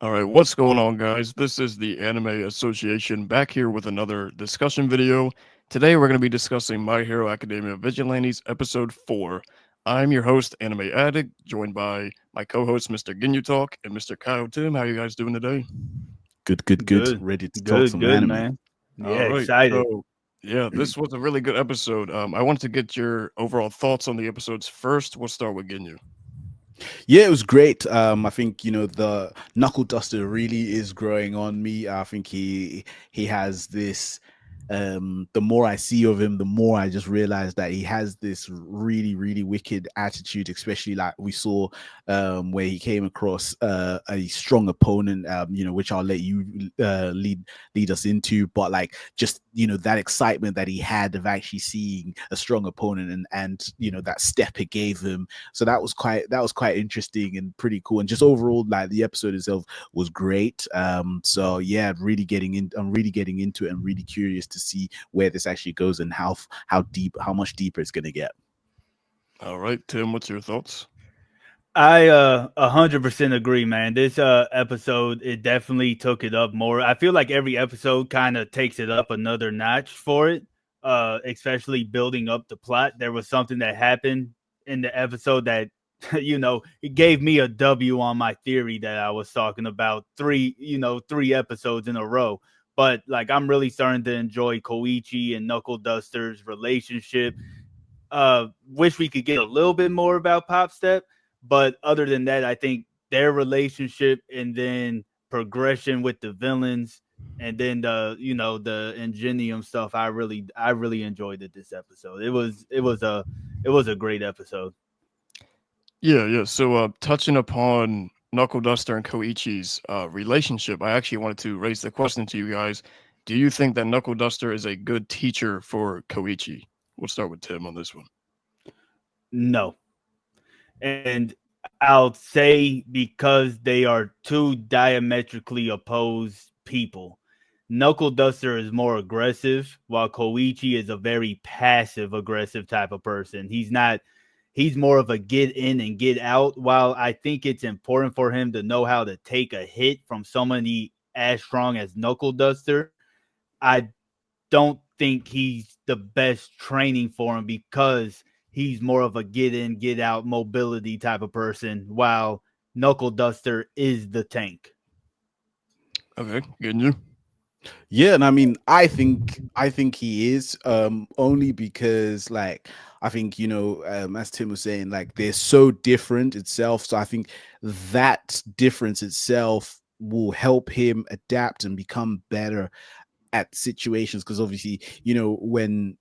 All right, what's going on, guys? This is the Anime Association back here with another discussion video. Today, we're going to be discussing My Hero Academia Vigilantes Episode 4. I'm your host, Anime Addict, joined by my co-host, Mr. Ginyu Talk, and Mr. Kyle Tim. How you guys doing today? Good. Good, Ready to talk good, some good, anime. man. All Yeah, right, excited. so yeah, this was a really good episode. I wanted to get your overall thoughts on the episodes first. We'll start with Ginyu. Yeah, it was great. I think the knuckle duster really is growing on me. I think he has this. The more I see of him, the more I just realize that he has this really wicked attitude, especially like we saw where he came across a strong opponent, which I'll let you lead us into. But like just that excitement that he had of actually seeing a strong opponent and that step it gave him. So that was quite interesting and pretty cool. And just overall, like the episode itself was great. So yeah, I'm really getting into it and really curious to see where this actually goes and how much deeper it's gonna get. All right, Tim, what's your thoughts? I 100% agree, man. This episode, it definitely took it up more. I feel like every episode kind of takes it up another notch for it. Especially building up the plot. There was something that happened in the episode that it gave me a W on my theory that I was talking about three episodes in a row. But like I'm really starting to enjoy Koichi and Knuckle Duster's relationship. Wish we could get a little bit more about Pop Step, but other than that, I think their relationship and then progression with the villains and then the Ingenium stuff. I really enjoyed it this episode. It was a great episode. Yeah. So, touching upon Knuckle Duster and Koichi's relationship, I actually wanted to raise the question to you guys. Do you think that Knuckle Duster is a good teacher for Koichi? We'll start with Tim on this one. No, and I'll say because they are two diametrically opposed people. Knuckle Duster is more aggressive, while Koichi is a very passive aggressive type of person. He's more of a get in and get out. While I think it's important for him to know how to take a hit from somebody as strong as Knuckle Duster, I don't think he's the best training for him because he's more of a get in, get out mobility type of person, while Knuckle Duster is the tank. Okay, good you. Yeah, and I mean, I think he is only because like I think as Tim was saying, like they're so different itself. So I think that difference itself will help him adapt and become better at situations because obviously when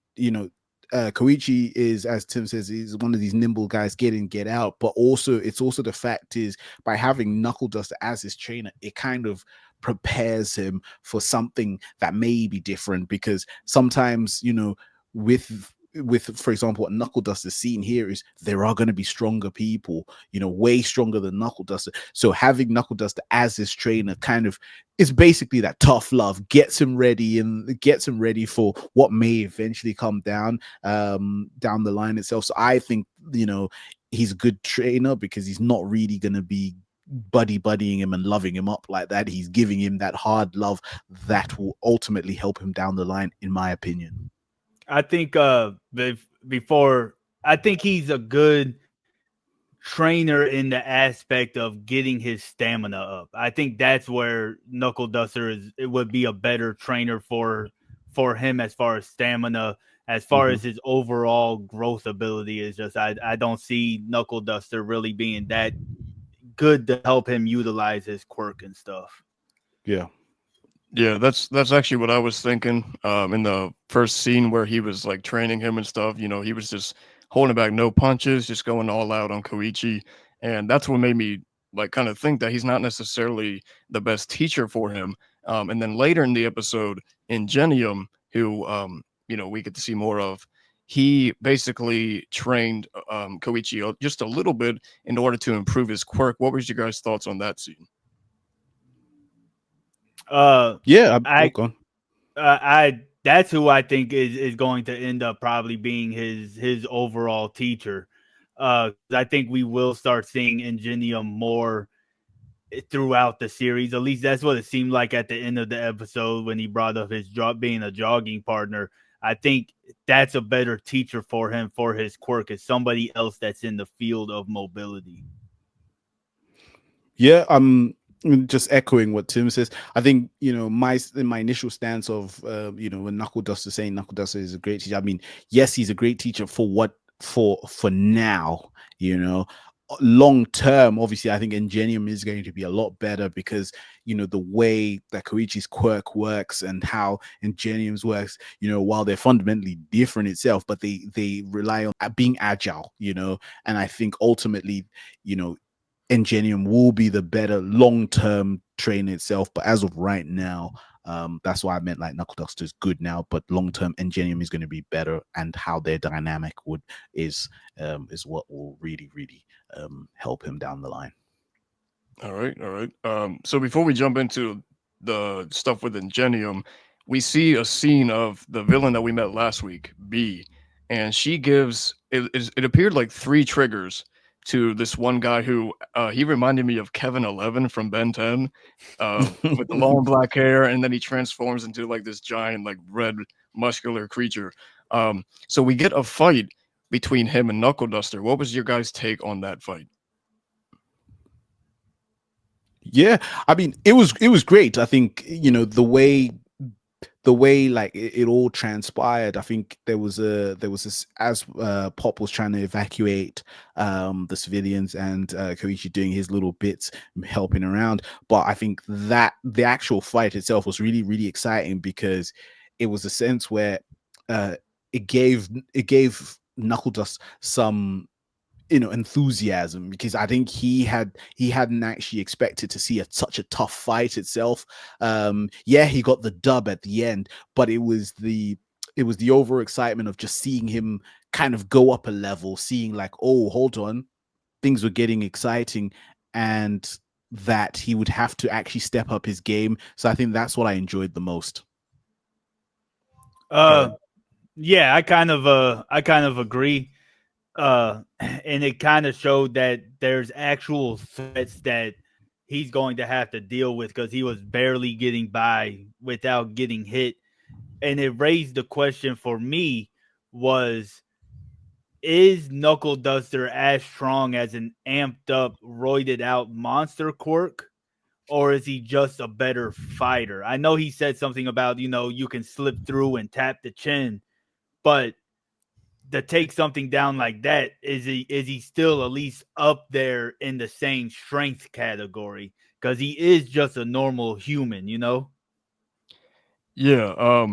Koichi is, as Tim says, is one of these nimble guys, get in, get out. But also, it's also the fact is by having Knuckle Duster as his trainer, it kind of prepares him for something that may be different because sometimes with for example what Knuckle Duster's seen here is there are going to be stronger people, way stronger than Knuckle Duster. So having Knuckle Duster as his trainer kind of is basically that tough love, gets him ready and gets him ready for what may eventually come down the line itself. So I think he's a good trainer because he's not really going to be buddying him and loving him up like that. He's giving him that hard love that will ultimately help him down the line, in my opinion. I think before I think he's a good trainer in the aspect of getting his stamina up. I think that's where Knuckle Duster it would be a better trainer for him as far as stamina, as far Mhm. as his overall growth ability is just I don't see Knuckle Duster really being that good to help him utilize his quirk and stuff. Yeah. Yeah, that's actually what I was thinking. In the first scene where he was like training him and stuff, he was just holding back no punches, just going all out on Koichi, and that's what made me like kind of think that he's not necessarily the best teacher for him. And then later in the episode, Ingenium, who we get to see more of, he basically trained Koichi just a little bit in order to improve his quirk. What was your guys' thoughts on that scene? Uh, Yeah. I Gone. I that's who I think is going to end up probably being his overall teacher. I think we will start seeing Ingenium more throughout the series. At least that's what it seemed like at the end of the episode when he brought up his being a jogging partner. I think that's a better teacher for him for his quirk is somebody else that's in the field of mobility. Yeah, just echoing what Tim says. I think my initial stance of when Knuckle Duster saying Knuckle Duster is a great teacher. I mean, yes, he's a great teacher for now. Long term, obviously, I think Ingenium is going to be a lot better because the way that Koichi's quirk works and how Ingenium's works. While they're fundamentally different itself, but they rely on being agile. And I think ultimately, Ingenium will be the better long-term train itself, but as of right now, that's why I meant like Knuckle Duster is good now, but long-term Ingenium is going to be better, and how their dynamic is what will really help him down the line. All right. So before we jump into the stuff with Ingenium, we see a scene of the villain that we met last week, B, and she gives it appeared like 3 triggers to this one guy who he reminded me of Kevin 11 from Ben 10, with the long black hair, and then he transforms into like this giant like red muscular creature. So we get a fight between him and Knuckle Duster. What was your guys' take on that fight? Yeah, I mean, it was great. I think the way like it all transpired. I think there was this as Pop was trying to evacuate the civilians, and Koichi doing his little bits helping around. But I think that the actual fight itself was really exciting because it was a sense where it gave Knuckle Dust some enthusiasm, because I think he hadn't actually expected to see such a tough fight itself. Yeah, he got the dub at the end, but it was the overexcitement of just seeing him kind of go up a level, seeing like, oh, hold on, things were getting exciting, and that he would have to actually step up his game. So I think that's what I enjoyed the most. Yeah, I kind of agree. And it kind of showed that there's actual threats that he's going to have to deal with, because he was barely getting by without getting hit. And it raised the question for me was, is Knuckle Duster as strong as an amped up, roided out monster quirk? Or is he just a better fighter? I know he said something about, you can slip through and tap the chin, but to take something down like that, is he still at least up there in the same strength category? Because he is just a normal human, Yeah,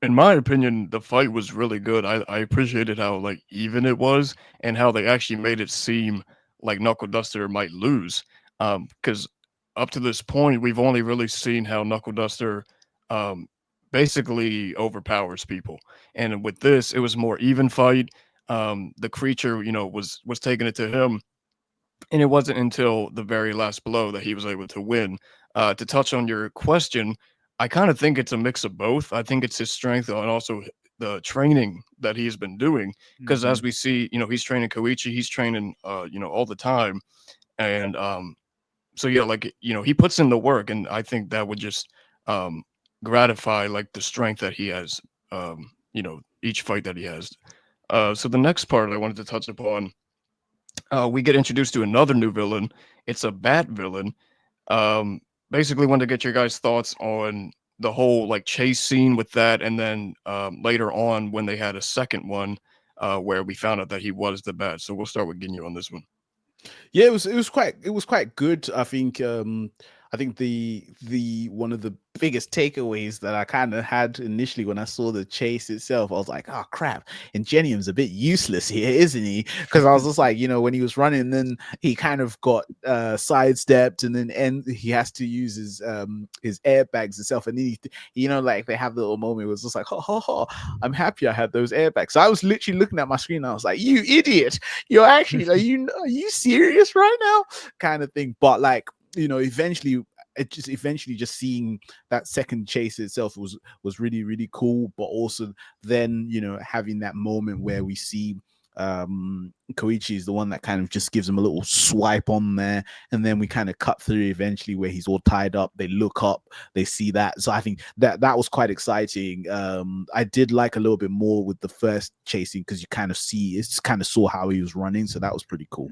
in my opinion, the fight was really good. I appreciated how like even it was, and how they actually made it seem like Knuckle Duster might lose. Because up to this point, we've only really seen how Knuckle Duster um, basically overpowers people, and with this, it was more even fight. The creature, was taking it to him, and it wasn't until the very last blow that he was able to win. To touch on your question, I kind of think it's a mix of both. I think it's his strength and also the training that he's been doing. Because as we see, he's training Koichi, he's training, all the time, and so yeah, like he puts in the work, and I think that would just um, gratify like the strength that he has. Each fight that he has. So the next part I wanted to touch upon, we get introduced to another new villain. It's a bat villain. Um, Basically, wanted to get your guys' thoughts on the whole like chase scene with that, and then later on when they had a second one, where we found out that he was the bat. So we'll start with Ginyu on this one. Yeah, it was quite good. I think the one of the biggest takeaways that I kind of had initially when I saw the chase itself, I was like, oh crap, Ingenium's a bit useless here, isn't he? Because I was just like, when he was running, then he kind of got sidestepped, and then he has to use his airbags itself, and then like they have the little moment where it was just like, ho, I'm happy I had those airbags. So I was literally looking at my screen, and I was like, you idiot, you're actually like, are you serious right now, kind of thing. But like, eventually just seeing that second chase itself was really cool. But also then having that moment where we see Koichi is the one that kind of just gives him a little swipe on there, and then we kind of cut through eventually where he's all tied up. They look up, they see that. So I think that was quite exciting. I did like a little bit more with the first chasing because you kind of see, it's kind of saw how he was running, so that was pretty cool.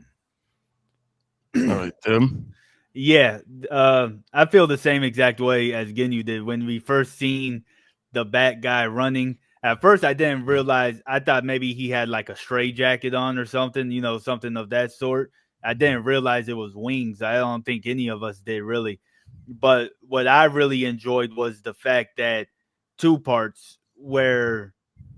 All right, Tim. Yeah, I feel the same exact way as Ginyu did when we first seen the bad guy running. At first, I didn't realize. I thought maybe he had like a stray jacket on or something, something of that sort. I didn't realize it was wings. I don't think any of us did really. But what I really enjoyed was the fact that two parts where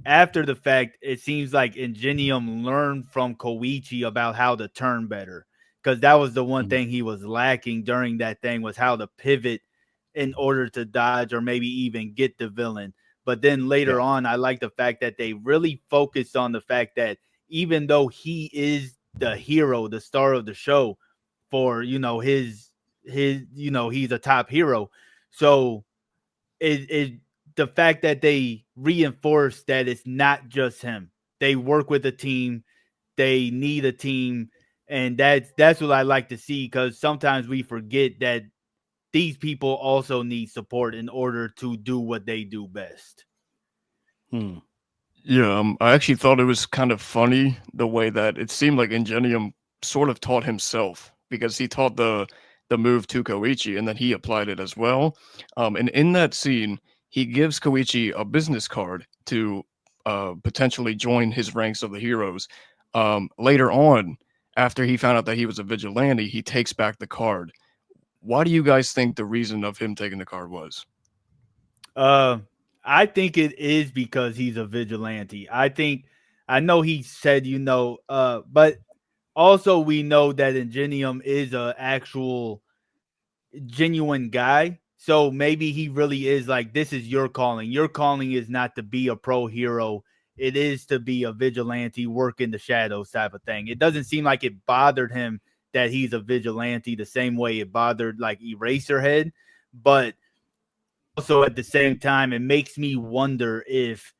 after the fact, it seems like Ingenium learned from Koichi about how to turn better, because that was the one thing he was lacking during that thing, was how to pivot in order to dodge or maybe even get the villain. But then later on, I like the fact that they really focused on the fact that even though he is the hero, the star of the show, for his he's a top hero. So it the fact that they reinforce that it's not just him. They work with a team. They need a team, and that's what I like to see, because sometimes we forget that these people also need support in order to do what they do best. Yeah, I actually thought it was kind of funny the way that it seemed like Ingenium sort of taught himself, because he taught the move to Koichi and then he applied it as well. And in that scene, he gives Koichi a business card to potentially join his ranks of the heroes. Later on, after he found out that he was a vigilante, he takes back the card. Why do you guys think the reason of him taking the card was? I think it is because he's a vigilante. I know he said, but also we know that Ingenium is a actual genuine guy. So maybe he really is like, this is your calling. Your calling is not to be a pro hero. It is to be a vigilante, work in the shadows type of thing. It doesn't seem like it bothered him that he's a vigilante the same way it bothered like Eraserhead. But also at the same time, it makes me wonder if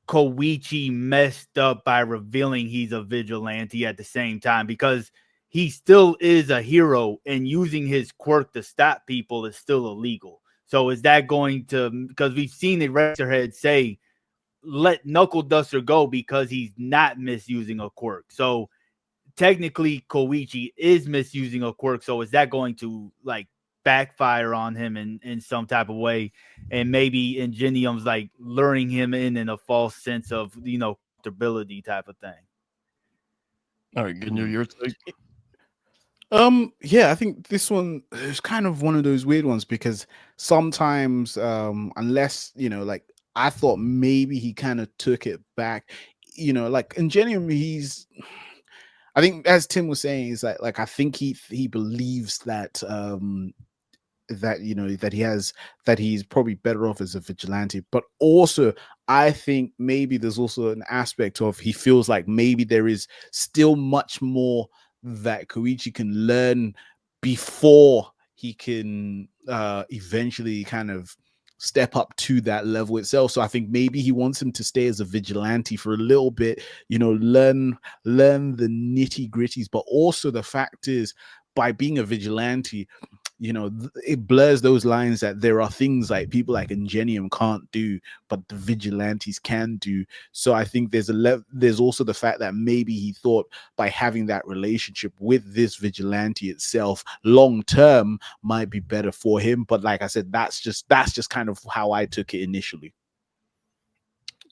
Koichi messed up by revealing he's a vigilante at the same time, because he still is a hero, and using his quirk to stop people is still illegal. So is that going to, because we've seen Eraserhead say, let Knuckle Duster go because he's not misusing a quirk. So technically Koichi is misusing a quirk. So is that going to like backfire on him in some type of way? And maybe Ingenium's like luring him in a false sense of, comfortability type of thing. All right, Ginyu, your take. Yeah, I think this one is kind of one of those weird ones because sometimes, unless like I thought maybe he kind of took it back, like Ingenium, I think as Tim was saying, is that like I think he believes that that that he's probably better off as a vigilante, but also I think maybe there's also an aspect of he feels like maybe there is still much more that Koichi can learn before he can eventually kind of step up to that level itself. So I think maybe he wants him to stay as a vigilante for a little bit, learn the nitty gritties. But also the fact is, by being a vigilante, it blurs those lines that there are things like people like Ingenium can't do, but the vigilantes can do. So I think there's also the fact that maybe he thought by having that relationship with this vigilante itself long term might be better for him. But like I said, that's just kind of how I took it initially.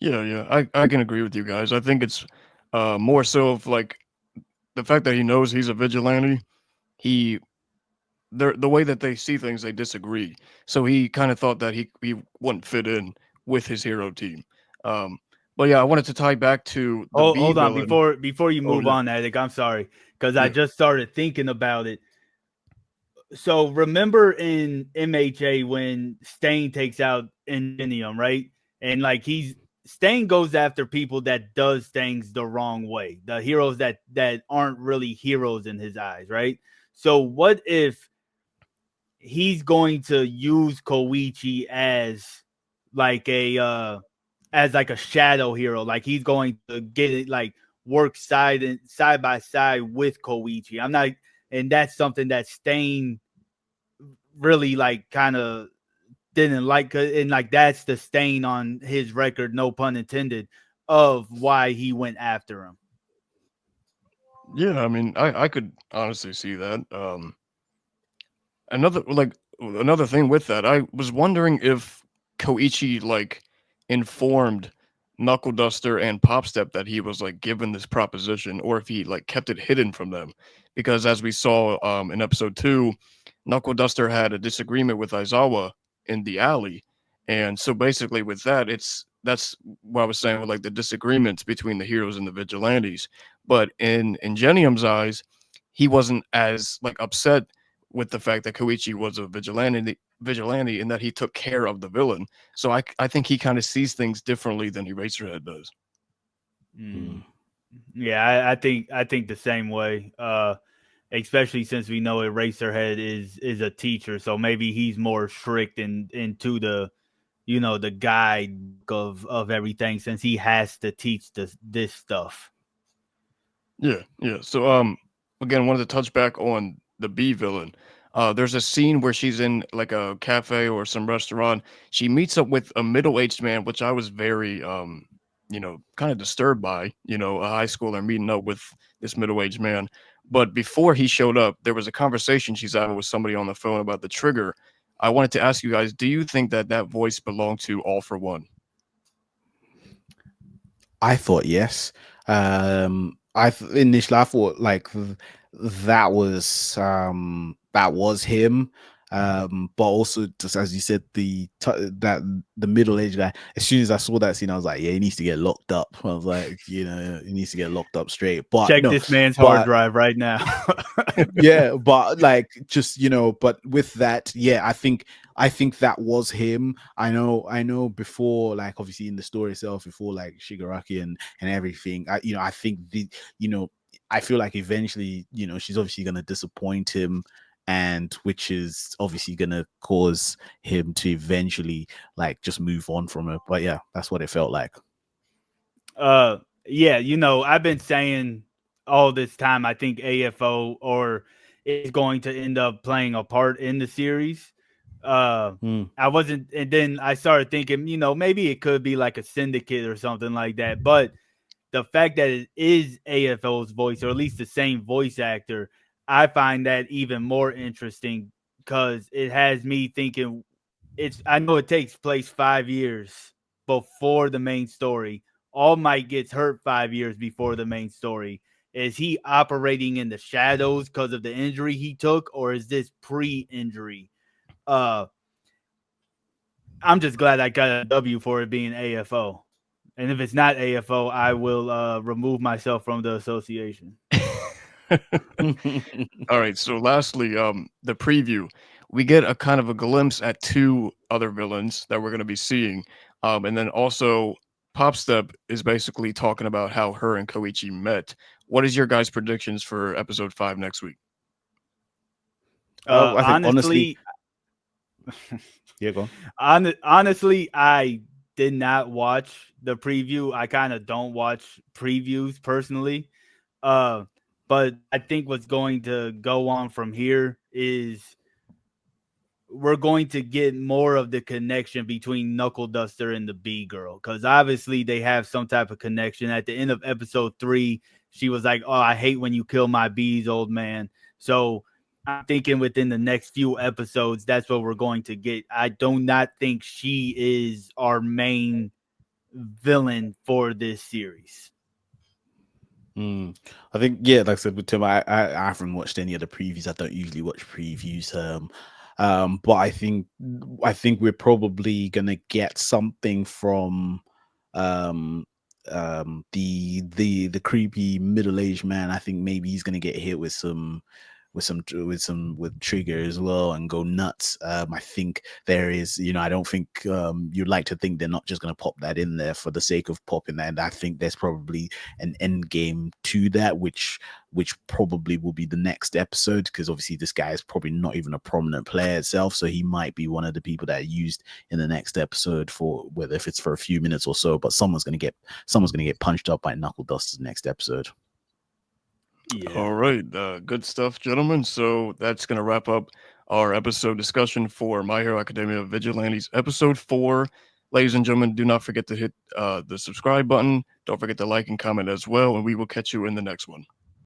Yeah, I can agree with you guys. I think it's more so of like the fact that he knows he's a vigilante. He the way that they see things, they disagree. So he kind of thought that he wouldn't fit in with his hero team. Um, but yeah, I wanted to tie back to the B Hold on, villain. before you Oh move yeah, on, Attic, I'm sorry, because I yeah, just started thinking about it. So remember in MHA when Stain takes out Ingenium, right? And like Stain goes after people that does things the wrong way, the heroes that aren't really heroes in his eyes, right? So what if he's going to use Koichi like a as like a shadow hero? Like he's going to get it, like work side by side with Koichi. I'm not, and that's something that Stain really like kind of didn't like, and like that's the stain on his record, no pun intended, of why he went after him. Yeah, I mean, I could honestly see that. Another like another thing with that, I was wondering if Koichi like informed Knuckle Duster and Popstep that he was like given this proposition, or if he like kept it hidden from them. Because as we saw in episode 2, Knuckle Duster had a disagreement with Aizawa in the alley. And so basically with that, that's what I was saying with like the disagreements between the heroes and the vigilantes. But in Genium's eyes, he wasn't as like upset with the fact that Koichi was a vigilante and that he took care of the villain. So I think he kind of sees things differently than Eraserhead does. Mm. Yeah, I think the same way. Especially since we know Eraserhead is a teacher, so maybe he's more strict into the, you know, the guide of everything, since he has to teach this stuff. Yeah, yeah. So again, wanted to touch back on the B villain. There's a scene where she's in like a cafe or some restaurant. She meets up with a middle-aged man, which I was very kind of disturbed by, a high schooler meeting up with this middle-aged man. But before he showed up, there was a conversation she's having with somebody on the phone about the trigger. I wanted to ask you guys, do you think that that voice belonged to All for One? I thought yes. Initially I thought like that was him. But also just as you said, that the middle-aged guy. As soon as I saw that scene, I was like, yeah, he needs to get locked up. I was like, he needs to get locked up straight. But Check no, this man's hard drive right now. yeah, but like just but with that, yeah, I think that was him. I know before, like obviously in the story itself, before like Shigaraki and everything, I think I feel like eventually, she's obviously gonna disappoint him, and which is obviously gonna cause him to eventually like just move on from her. But yeah, that's what it felt like. Yeah, I've been saying all this time, I think AFO or is going to end up playing a part in the series. I wasn't, and then I started thinking, maybe it could be like a syndicate or something like that. But the fact that it is AFO's voice, or at least the same voice actor, I find that even more interesting, because it has me thinking I know it takes place 5 years before the main story. All Might gets hurt 5 years before the main story. Is he operating in the shadows because of the injury he took, or is this pre-injury? I'm just glad I got a W for it being AFO. And if it's not AFO, I will remove myself from the association. All right. So lastly, the preview. We get a kind of a glimpse at two other villains that we're going to be seeing. And then also Popstep is basically talking about how her and Koichi met. What is your guys' predictions for episode 5 next week? I think honestly, yeah, go on. Honestly, I did not watch the preview. I kind of don't watch previews personally. But I think what's going to go on from here is we're going to get more of the connection between Knuckle Duster and the B girl, because obviously they have some type of connection. At the end of episode 3, she was like, "Oh, I hate when you kill my bees, old man." So I'm thinking within the next few episodes, that's what we're going to get. I do not think she is our main villain for this series. I think, yeah, like I said with Tim, I haven't watched any of the previews. I don't usually watch previews. But I think we're probably gonna get something from the creepy middle-aged man. I think maybe he's gonna get hit with some with Trigger as well and go nuts. I think there is, I don't think you'd like to think they're not just going to pop that in there for the sake of popping that. And I think there's probably an end game to that, which probably will be the next episode, because obviously this guy is probably not even a prominent player itself, so he might be one of the people that are used in the next episode, for whether if it's for a few minutes or so, but someone's gonna get punched up by Knuckle Dusters next episode. Yeah. All right, good stuff, gentlemen. So that's gonna wrap up our episode discussion for My Hero Academia Vigilantes episode 4. Ladies and gentlemen, do not forget to hit the subscribe button. Don't forget to like and comment as well, and we will catch you in the next one.